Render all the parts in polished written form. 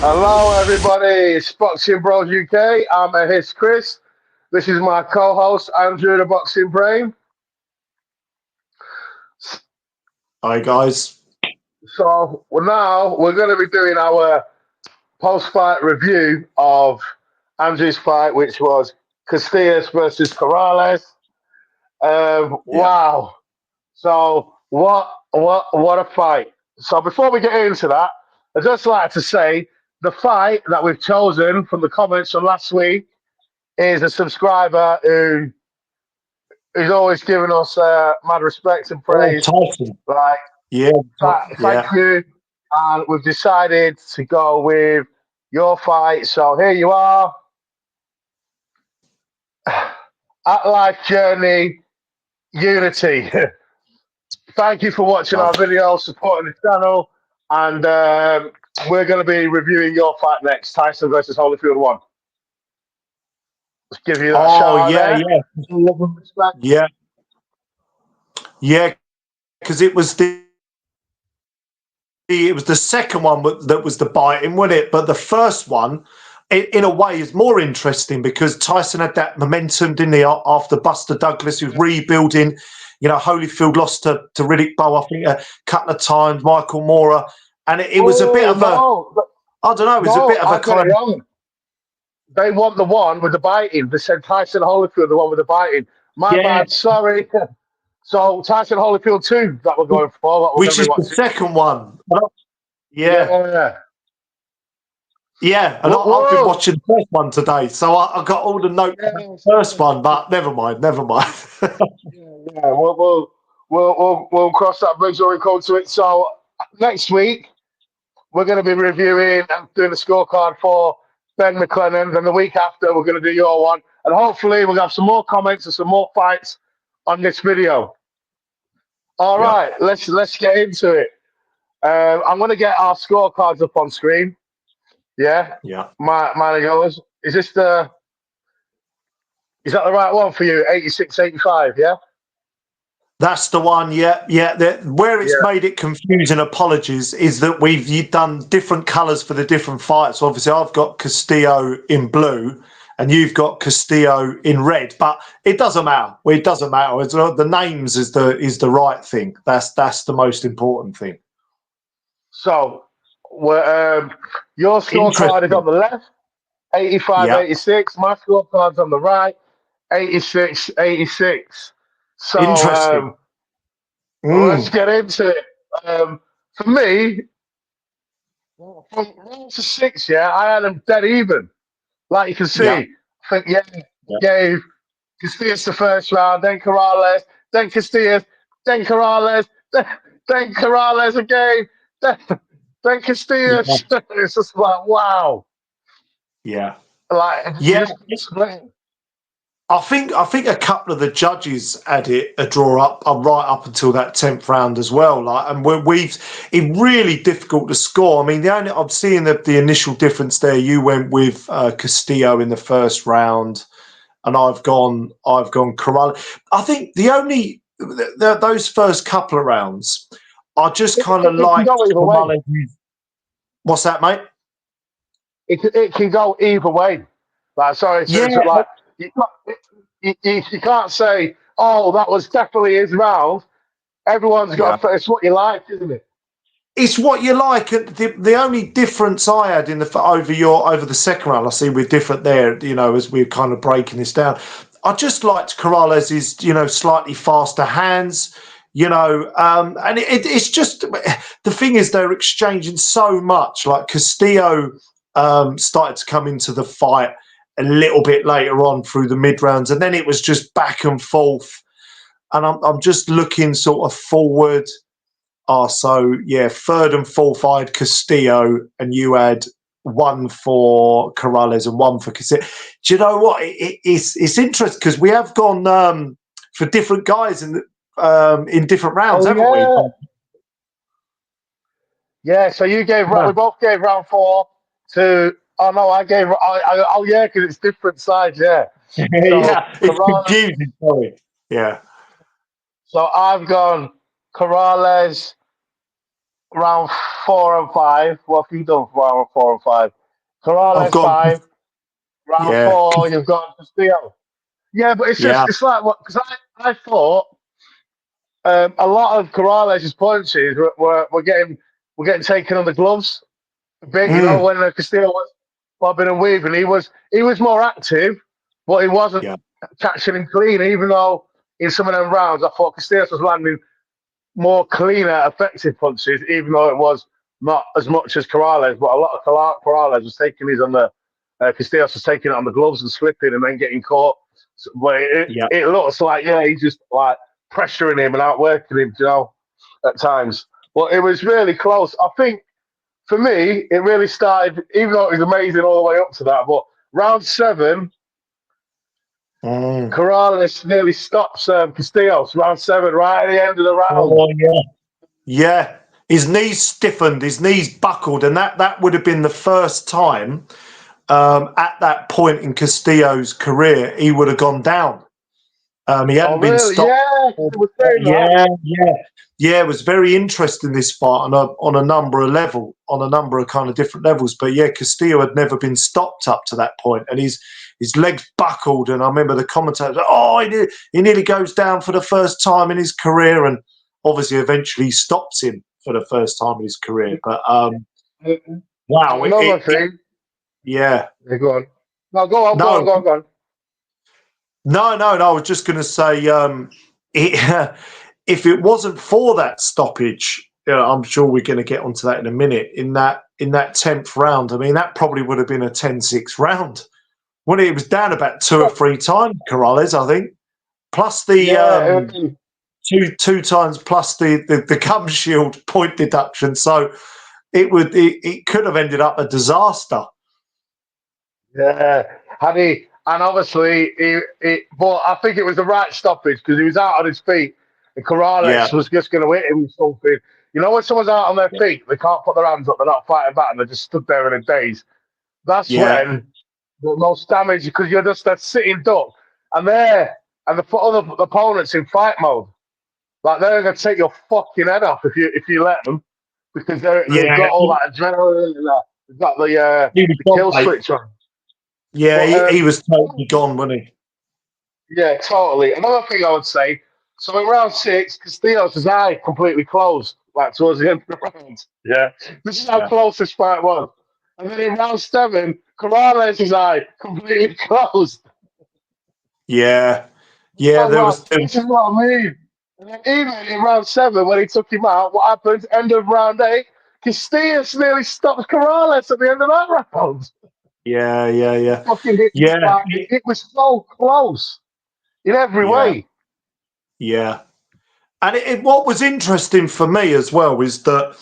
Hello, everybody. It's Boxing Bros UK. I'm his Chris. This is my co-host Andrew, the Boxing Brain. Hi, guys. So now we're going to be doing our post-fight review of Andrew's fight, which was Castillo versus Corrales. Wow! So what a fight! So before we get into that, I'd just like to say the fight that we've chosen from the comments from last week is a subscriber who's always giving us mad respect and praise. Tyson. Like, thank you. And we've decided to go with your fight. So here you are. At Life Journey Unity. Thank you for watching our video, supporting the channel, and we're going to be reviewing your fight next, Tyson versus Holyfield 1. Let's give you that shout out there. Yeah, because it was the second one that was the biting, wasn't it? But the first one, in a way, is more interesting because Tyson had that momentum, didn't he? After Buster Douglas, he was rebuilding. You know, Holyfield lost to Riddick Bowe, I think, a couple of times. Michael Moorer, and it was a bit of I don't know. It was a bit of a kind of. They want the one with the biting. They said Tyson Holyfield, the one with the biting. My bad. Sorry. So Tyson Holyfield 2 that we're going for, which is the second one. Yeah. And I've been watching the first one today, so I got all the notes from the first one, but never mind. We'll cross that bridge when we come to it. So next week we're going to be reviewing and doing a scorecard for Ben McLennan. Then the week after we're going to do your one, and hopefully we'll have some more comments and some more fights on this video. All right, let's get into it. I'm going to get our scorecards up on screen. Yeah. Mine goes. Is that the right one for you? 86, 85, yeah? That's the one, yeah. Where it's made it confusing, apologies, is that we've done different colours for the different fights. So obviously, I've got Castillo in blue, and you've got Castillo in red. But it doesn't matter. It doesn't matter. It's, the names is the right thing. That's the most important thing. So, your scorecard is on the left, 85, 86. My scorecard's on the right, 86, 86. So, interesting. Let's get into it. For me, from 1 to 6, I had them dead even. Like you can see, I think, gave Castillas the first round, then Corrales, then Castillas, then Corrales, then Corrales again, then Castillas. It's just like, wow. I think a couple of the judges had it a draw up right up until that 10th round as well. And it's really difficult to score. I mean, I'm seeing the initial difference there. You went with Castillo in the first round, and I've gone Corrales. I think those first couple of rounds are just kind of like. What's that, mate? It can go either way. Like, sorry, like. You can't say, oh, that was definitely his round. Everyone's got it's what you like, isn't it? It's what you like. The only difference I had in over the second round, I see we're different there, as we're kind of breaking this down. I just liked Corrales' slightly faster hands, and it's just the thing is they're exchanging so much. Like Castillo started to come into the fight a little bit later on through the mid rounds, and then it was just back and forth. And I'm just looking sort of forward. Third and fourth I had Castillo, and you had one for Corrales and one for Castillo. Do you know what? It's interesting because we have gone for different guys in different rounds, haven't we? Yeah. So we both gave round 4 to Oh no, I gave. Oh yeah, because it's different sides. Yeah. So Yeah, it's Corrales. confusing. Sorry. Yeah, So I've gone Corrales round 4 and 5. What have you done for round 4 and 5? I've Corrales gone. 5. Round Yeah, 4, you've got Castillo. Yeah, but yeah, it's like what because I thought a lot of Corrales' punches were getting taken on the gloves a bit. You know mm, when Castillo was bobbing and weaving, he was more active, but he wasn't yeah, catching him clean. Even though in some of them rounds, I thought Castillo was landing more cleaner, effective punches, even though it was not as much as Corrales. But a lot of Corrales was taking these on the Castillos was taking it on the gloves and slipping and then getting caught. So, but yeah. it looks like he's just like pressuring him and outworking him, at times. But it was really close. I think for me, it really started, even though it was amazing all the way up to that. But round 7, Mm. Corrales nearly stops Castillos. Round 7, right at the end of the round. Oh, yeah. Yeah, his knees stiffened, his knees buckled, and that would have been the first time at that point in Castillo's career he would have gone down. He Oh, hadn't been really? stopped. Yeah, they were saying that. Yeah, yeah, yeah. It was very interesting this fight on a number of on a number of kind of different levels. But yeah, Castillo had never been stopped up to that point, and his legs buckled. And I remember the commentators, oh, he nearly goes down for the first time in his career, and obviously eventually stops him for the first time in his career. But And wow, another thing. yeah. Yeah, go on. No, go on, go on, No, go on, go on. no. I was just going to say, it, if it wasn't for that stoppage, I'm sure we're going to get onto that in a minute. In that 10th round, I mean, that probably would have been a 10-6 round when it was down about 2 or 3 times. Corrales, I think, plus the Yeah, two times plus the gum shield point deduction. So it could have ended up a disaster. yeah. Had he, and obviously, but I think it was the right stoppage because he was out on his feet and Yeah, Corrales was just going to hit him with something. You know, when someone's out on their yeah, feet, they can't put their hands up, they're not fighting back, and they just stood there in a daze. That's yeah, when the most damage because you're just that sitting duck and the other opponents in fight mode. Like they're gonna take your fucking head off if you let them because they've yeah. got all that adrenaline and they've got He was the gone, kill mate. switch on. Yeah, But he was totally gone, wasn't he? yeah, totally. Another thing I would say. So in round 6, Castillo's eye completely closed, like towards the end of the round. Yeah, this is how Yeah, close this fight was. And then in round 7, Corrales' eye completely closed. yeah, yeah. I'm There like, was, this is what I mean. And then even in round 7, when he took him out, what happened? End of round 8, Castillas nearly stopped Corrales at the end of that round. yeah, yeah, He yeah, fucking hit him yeah, like it was so close in every yeah, way. yeah. And what was interesting for me as well is that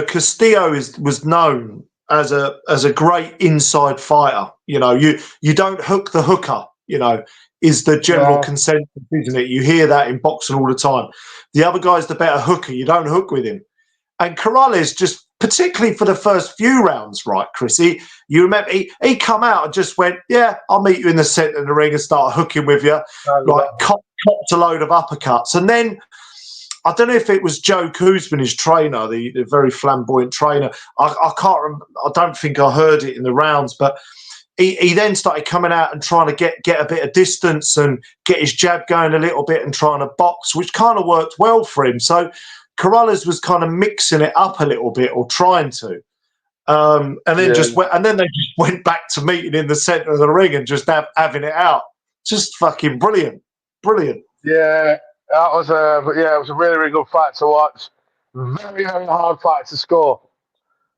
Castillo was known as a great inside fighter. You don't hook the hooker. Is the general Yeah, consensus, isn't it? You hear that in boxing all the time. The other guy's the better hooker. You don't hook with him. And Corrales just, particularly for the first few rounds, right, Chris? You remember he come out and just went, yeah, I'll meet you in the centre of the ring and start hooking with you, like copped a load of uppercuts, and then I don't know if it was Joe Kuzman, his trainer, the very flamboyant trainer. I can't. I don't think I heard it in the rounds, but he then started coming out and trying to get a bit of distance and get his jab going a little bit and trying to box, which kind of worked well for him. So Corrales was kind of mixing it up a little bit or trying to. And then yeah, they just went back to meeting in the centre of the ring and just having it out. Just fucking brilliant, brilliant. yeah. That was it was a really, really good fight to watch. Very, very hard fight to score.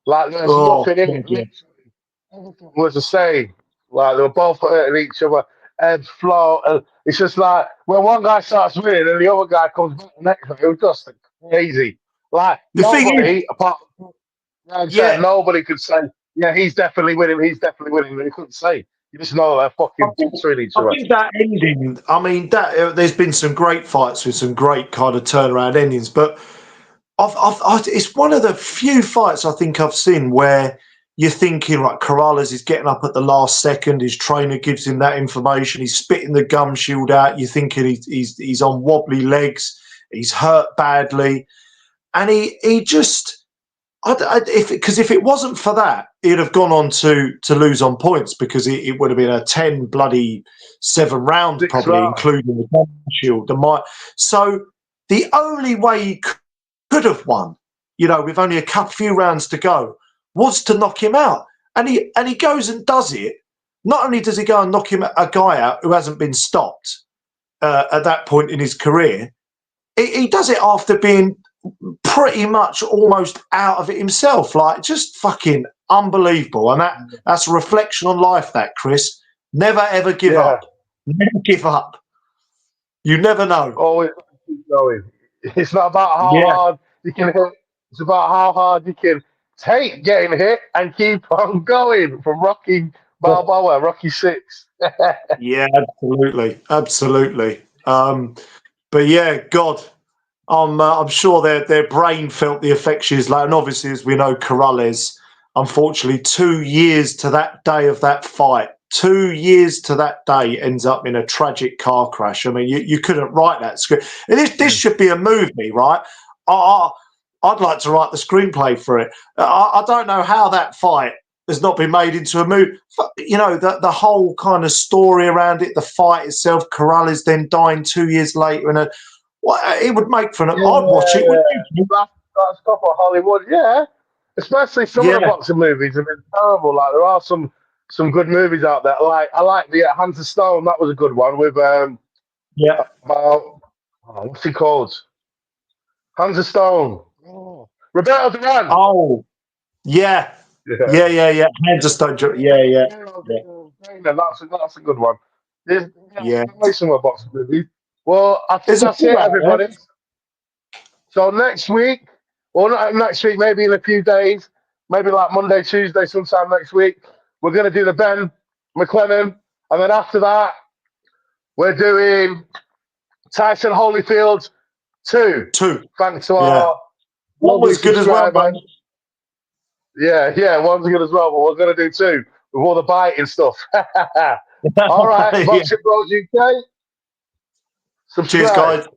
Like there's Oh, nothing in God, it. yeah. Literally, everything was the same. Like they were both hurting each other. Head flow. And it's just like when one guy starts winning and the other guy comes back the next night, it was just crazy. Like The thing is, nobody, apart from Ryan said, yeah, nobody could say, yeah, he's definitely winning, he's definitely winning. They couldn't say. You just know they're I fucking think, butchering each I other. think that ending. I mean, that there's been some great fights with some great kind of turnaround endings, but it's one of the few fights I think I've seen where you're thinking, right, Corrales is getting up at the last second. His trainer gives him that information. He's spitting the gum shield out. You're thinking he's on wobbly legs. He's hurt badly, and he just. If it wasn't for that, he'd have gone on to lose on points, because it would have been a 7 round probably, including the gum shield. So the only way he could have won, with only a few rounds to go, was to knock him out. And he goes and does it. Not only does he go and knock a guy out who hasn't been stopped at that point in his career, he does it after being pretty much almost out of it himself. Like, just fucking unbelievable. And that's a reflection on life, that, Chris. Never ever give up. Never give up. You never know. Always keep going. It's not about how hard you can hit. It's about how hard you can take getting hit and keep on going. From Rocky Balboa, Rocky 6. Yeah, absolutely. But yeah, God, I'm sure their brain felt the effects. And obviously, as we know, Corrales, unfortunately, 2 years to that day of that fight, 2 years to that day, ends up in a tragic car crash. I mean, you couldn't write that script. This should be a movie, right? I'd like to write the screenplay for it. I don't know how that fight has not been made into a movie. The whole kind of story around it, the fight itself, Corrales then dying 2 years later, and it would make for an. I'd watch it. That's top of Hollywood, Especially some of the boxing movies have been terrible. Like, there are some good movies out there. I like the Hands of Stone. That was a good one with what's he called? Hands of Stone. Roberto Duran. Oh, yeah. Hands of Stone. Yeah. That's a good one. Yeah. Some more boxing movies. Well, I think that's it, everybody. So next week, or not next week, maybe in a few days, maybe like Monday, Tuesday, sometime next week, we're going to do the Ben McLennan. And then after that, we're doing Tyson Holyfield 2. Thanks to our one was good as well, man. Yeah, one's good as well, but we're going to do 2 with all the biting stuff. All right, Boxing Bros UK. Subscribe. Cheers, guys.